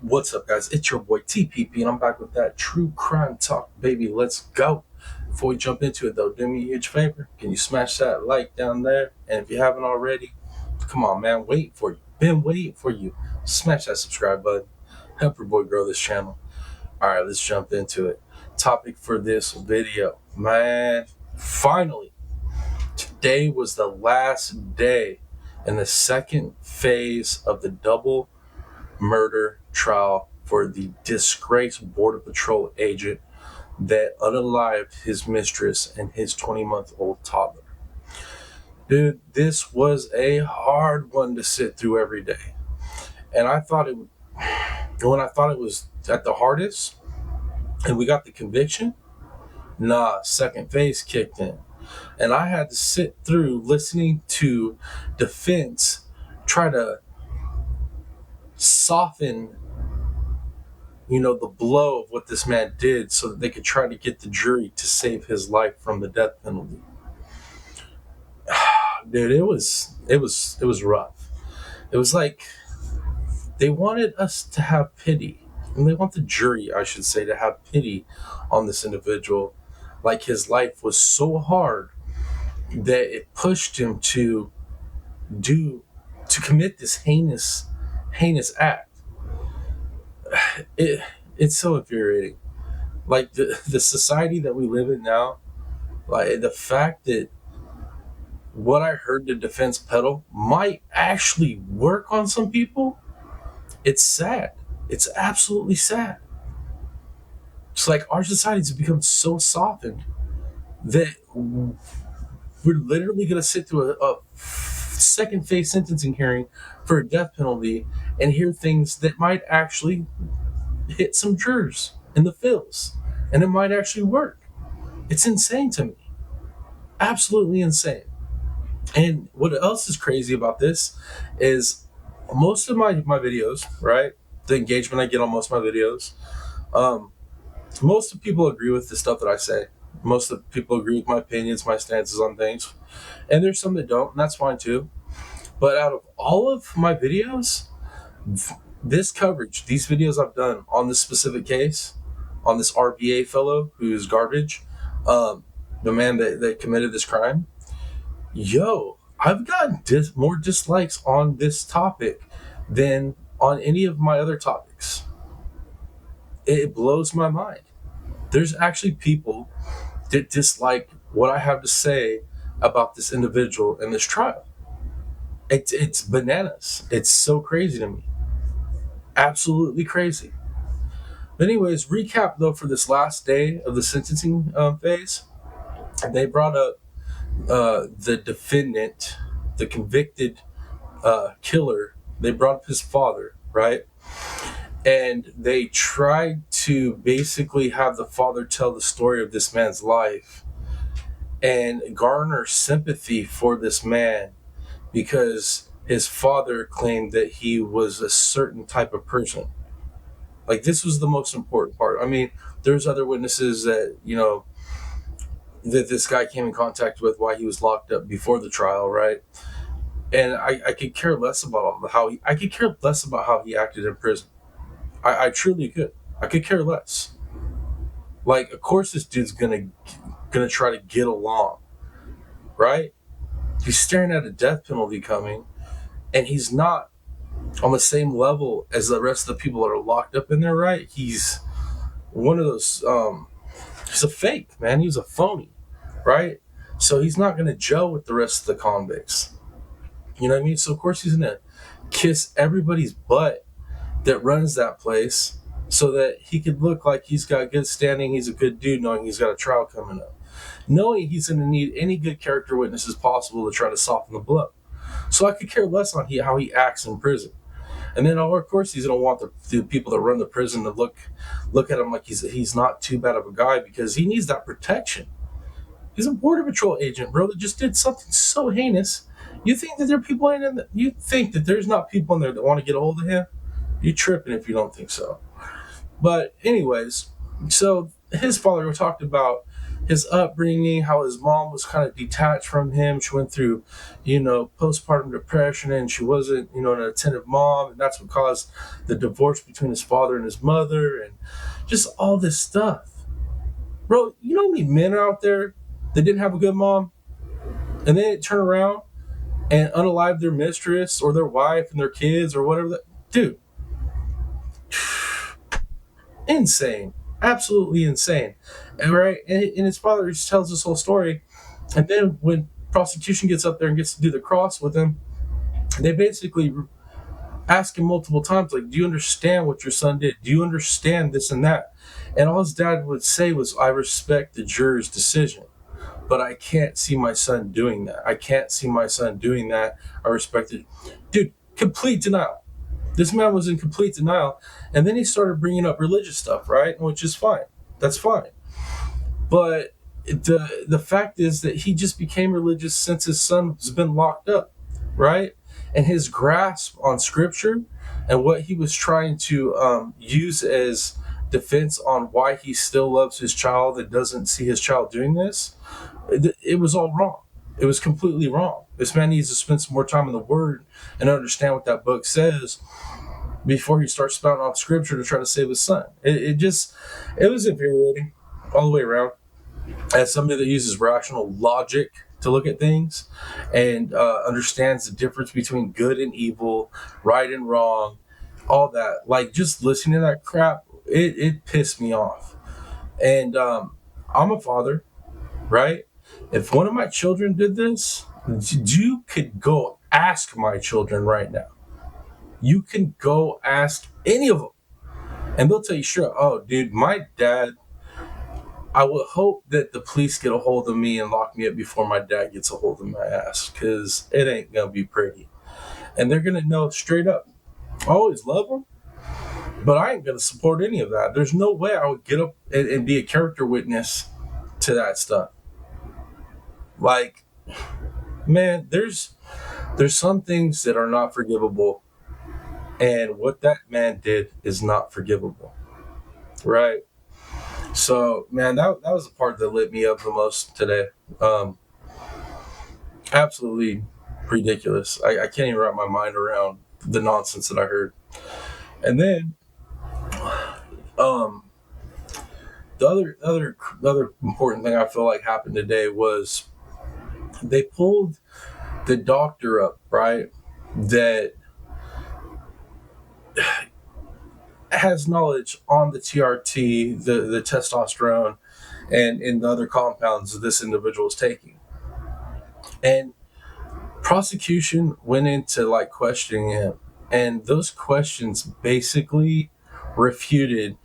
What's up, guys? It's your boy TPP, and I'm back with that true crime talk, baby. Let's go. Before we jump into it, though, do me a huge favor. Can you smash that like down there? And if you haven't already, come on, man. Wait for you. Been waiting for you. Smash that subscribe button. Help your boy grow this channel. All right, let's jump into it. Topic for this video, man. Finally, today was the last day in the second phase of the double murder trial for the disgraced Border Patrol agent that unalived his mistress and his 20-month-old toddler. Dude, this was a hard one to sit through every day. And when I thought it was at the hardest and we got the conviction, second phase kicked in. And I had to sit through listening to defense try to soften the blow of what this man did so that they could try to get the jury to save his life from the death penalty. Dude, it was rough. It was like they wanted us to have pity, and they want the jury, I should say, to have pity on this individual. Like his life was so hard that it pushed him to commit this heinous act. It's so infuriating. Like the society that we live in now, like the fact that what I heard the defense peddle might actually work on some people, it's sad. It's absolutely sad. It's like our society's become so softened that we're literally going to sit through a second phase sentencing hearing for a death penalty and hear things that might actually hit some jurors in the feels, and it might actually work. It's insane to me. Absolutely insane. And what else is crazy about this is most of my videos, right? The engagement I get on most of my videos, most of people agree with the stuff that I say. Most of the people agree with my opinions, my stances on things. And there's some that don't, and that's fine too. But out of all of my videos, this coverage, these videos I've done on this specific case, on this R.B.A. fellow who's garbage, the man that committed this crime, I've gotten more dislikes on this topic than on any of my other topics. It blows my mind. There's actually people that dislike what I have to say about this individual in this trial. It's bananas. It's so crazy to me. Absolutely crazy. But anyways, recap though for this last day of the sentencing phase, they brought up the defendant, the convicted killer. They brought up his father, right? And they tried to basically have the father tell the story of this man's life and garner sympathy for this man because his father claimed that he was a certain type of person. Like, this was the most important part. I mean, there's other witnesses that, that this guy came in contact with while he was locked up before the trial, right? And I could care less about I could care less about how he acted in prison. I truly could. I could care less. Like, of course this dude's gonna try to get along, right? He's staring at a death penalty coming, and he's not on the same level as the rest of the people that are locked up in there, right? He's one of those he's a fake, man. He's a phony, right? So he's not gonna gel with the rest of the convicts. You know what I mean? So of course he's gonna kiss everybody's butt that runs that place so that he could look like he's got good standing, he's a good dude, knowing he's got a trial coming up, knowing he's going to need any good character witnesses possible to try to soften the blow. So I could care less on how he acts in prison. And then, of course, he's going to want the people that run the prison to look at him like he's not too bad of a guy because he needs that protection. He's a Border Patrol agent, bro, that just did something so heinous. You think that there are people in there? You think that there's not people in there that want to get a hold of him? You're tripping if you don't think so. But anyways, so his father talked about his upbringing, how his mom was kind of detached from him. She went through, postpartum depression, and she wasn't, an attentive mom, and that's what caused the divorce between his father and his mother, and just all this stuff. Bro, you know how many men are out there that didn't have a good mom, and then turn around and unalive their mistress or their wife and their kids or whatever that, dude, insane, absolutely insane. And right, and his father just tells this whole story, and then when prosecution gets up there and gets to do the cross with him, they basically ask him multiple times, like, do you understand what your son did? Do you understand this and that? And all his dad would say was, I respect the juror's decision, but I can't see my son doing that. I can't see my son doing that. I respect it. Dude, complete denial. This man was in complete denial. And then he started bringing up religious stuff, right? Which is fine. That's fine. But the fact is that he just became religious since his son has been locked up, right? And his grasp on scripture and what he was trying to use as defense on why he still loves his child and doesn't see his child doing this, it was all wrong. It was completely wrong. This man needs to spend some more time in the Word and understand what that book says before he starts spouting off scripture to try to save his son. It was infuriating all the way around. As somebody that uses rational logic to look at things and understands the difference between good and evil, right and wrong, all that, like just listening to that crap, it pissed me off. And I'm a father, right? If one of my children did this, you could go ask my children right now. You can go ask any of them, and they'll tell you, sure, oh, dude, my dad, I would hope that the police get a hold of me and lock me up before my dad gets a hold of my ass, because it ain't going to be pretty. And they're going to know straight up, I always love them, but I ain't going to support any of that. There's no way I would get up and be a character witness to that stuff. Like, man, there's some things that are not forgivable, and what that man did is not forgivable, right? So, man, that was the part that lit me up the most today. Absolutely ridiculous. I can't even wrap my mind around the nonsense that I heard. And then, the other important thing I feel like happened today was they pulled the doctor up, right? That has knowledge on the TRT, the testosterone, and the other compounds that this individual is taking. And prosecution went into like questioning him, and those questions basically refuted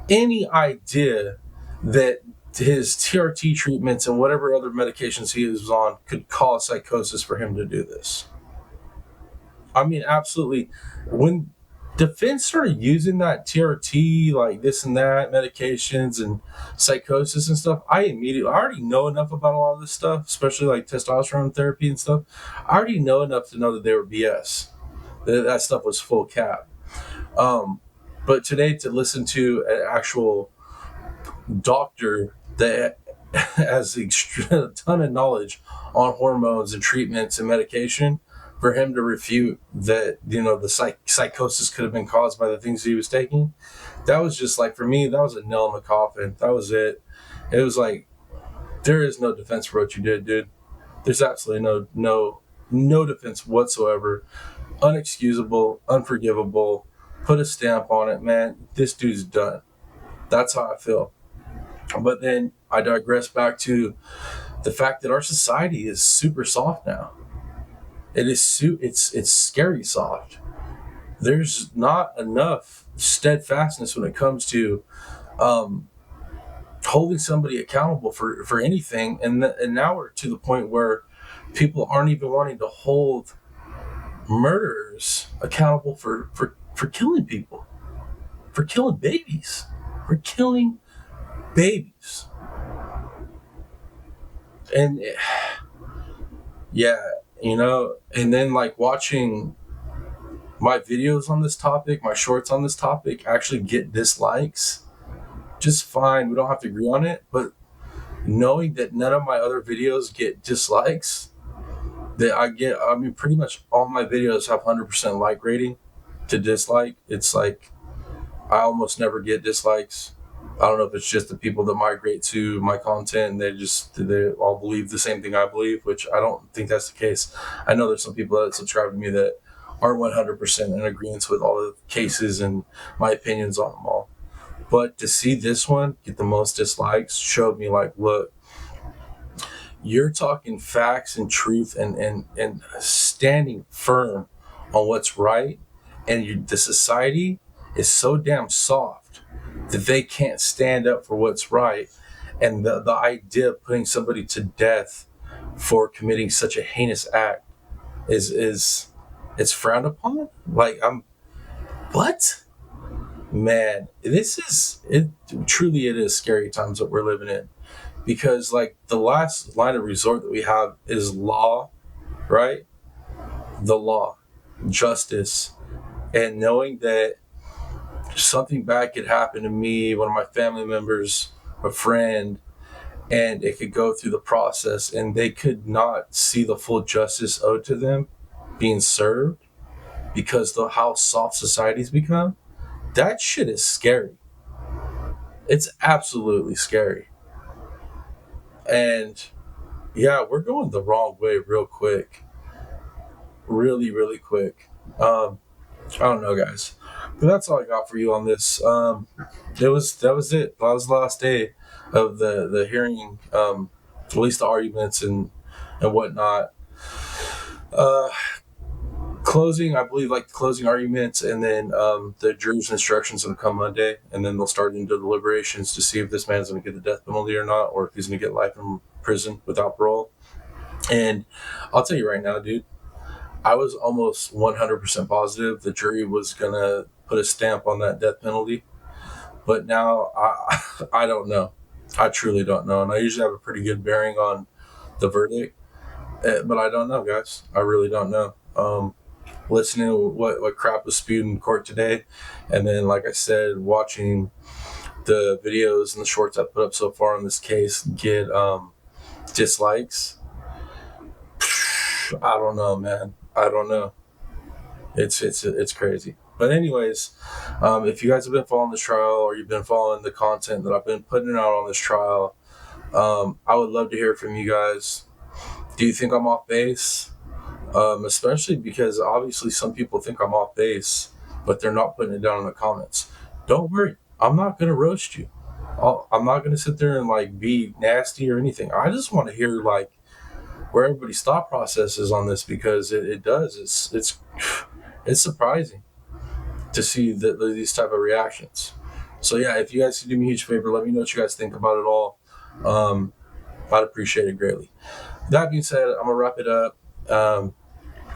any idea that his TRT treatments and whatever other medications he was on could cause psychosis for him to do this. I mean, absolutely. When defense started using that TRT, like this and that, medications and psychosis and stuff, I already know enough about a lot of this stuff, especially like testosterone therapy and stuff. I already know enough to know that they were BS. That stuff was full cap. But today, to listen to an actual doctor that has a ton of knowledge on hormones and treatments and medication, for him to refute that, the psychosis could have been caused by the things he was taking, that was just like, for me, that was a nail in the coffin. That was it. It was like, there is no defense for what you did, dude. There's absolutely no defense whatsoever. Unexcusable, unforgivable. Put a stamp on it, man. This dude's done. That's how I feel. But then I digress back to the fact that our society is super soft now. It's scary soft. There's not enough steadfastness when it comes to holding somebody accountable for anything, and now we're to the point where people aren't even wanting to hold murderers accountable for killing people, for killing babies, for killing babies. And yeah, and then like watching my videos on this topic, my shorts on this topic actually get dislikes, just fine. We don't have to agree on it, but knowing that none of my other videos get dislikes, I mean, pretty much all my videos have 100% like rating to dislike. It's like, I almost never get dislikes. I don't know if it's just the people that migrate to my content and they all believe the same thing I believe, which I don't think that's the case. I know there's some people that subscribe to me that aren't 100% in agreement with all the cases and my opinions on them all. But to see this one get the most dislikes showed me, like, look, you're talking facts and truth and standing firm on what's right, and the society is so damn soft that they can't stand up for what's right. And the idea of putting somebody to death for committing such a heinous act is it's frowned upon. Like, what? Man, this is it. Truly, it is scary times that we're living in, because like the last line of resort that we have is law, right? The law, justice, and knowing that something bad could happen to me, one of my family members, a friend, and it could go through the process and they could not see the full justice owed to them being served because of how soft society's become. That shit is scary. It's absolutely scary. And yeah, we're going the wrong way real quick. Really, really quick. I don't know, guys. But that's all I got for you on this. That was it. That was the last day of the hearing, at least the arguments and whatnot. Uh, Closing, I believe, like closing arguments, and then the jury's instructions will come Monday, and then they'll start into deliberations to see if this man's going to get the death penalty or not, or if he's going to get life in prison without parole. And I'll tell you right now, dude, I was almost 100% positive the jury was going to put a stamp on that death penalty. But now I don't know. I truly don't know. And I usually have a pretty good bearing on the verdict. But I don't know, guys. I really don't know. Listening to what crap was spewed in court today. And then, like I said, watching the videos and the shorts I put up so far on this case get dislikes. I don't know, man. I don't know. It's crazy. But anyways, if you guys have been following this trial or you've been following the content that I've been putting out on this trial, I would love to hear from you guys. Do you think I'm off base? Especially because obviously some people think I'm off base, but they're not putting it down in the comments. Don't worry. I'm not going to roast you. I'm not going to sit there and like be nasty or anything. I just want to hear like where everybody's thought process is on this, because it does. It's surprising to see these type of reactions. So yeah, if you guys could do me a huge favor, let me know what you guys think about it all. I'd appreciate it greatly. That being said, I'm gonna wrap it up.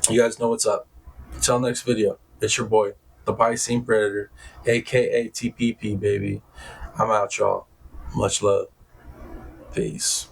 You guys know what's up. Until next video, it's your boy, the Piscine Predator, aka TPP, baby. I'm out, y'all. Much love. Peace.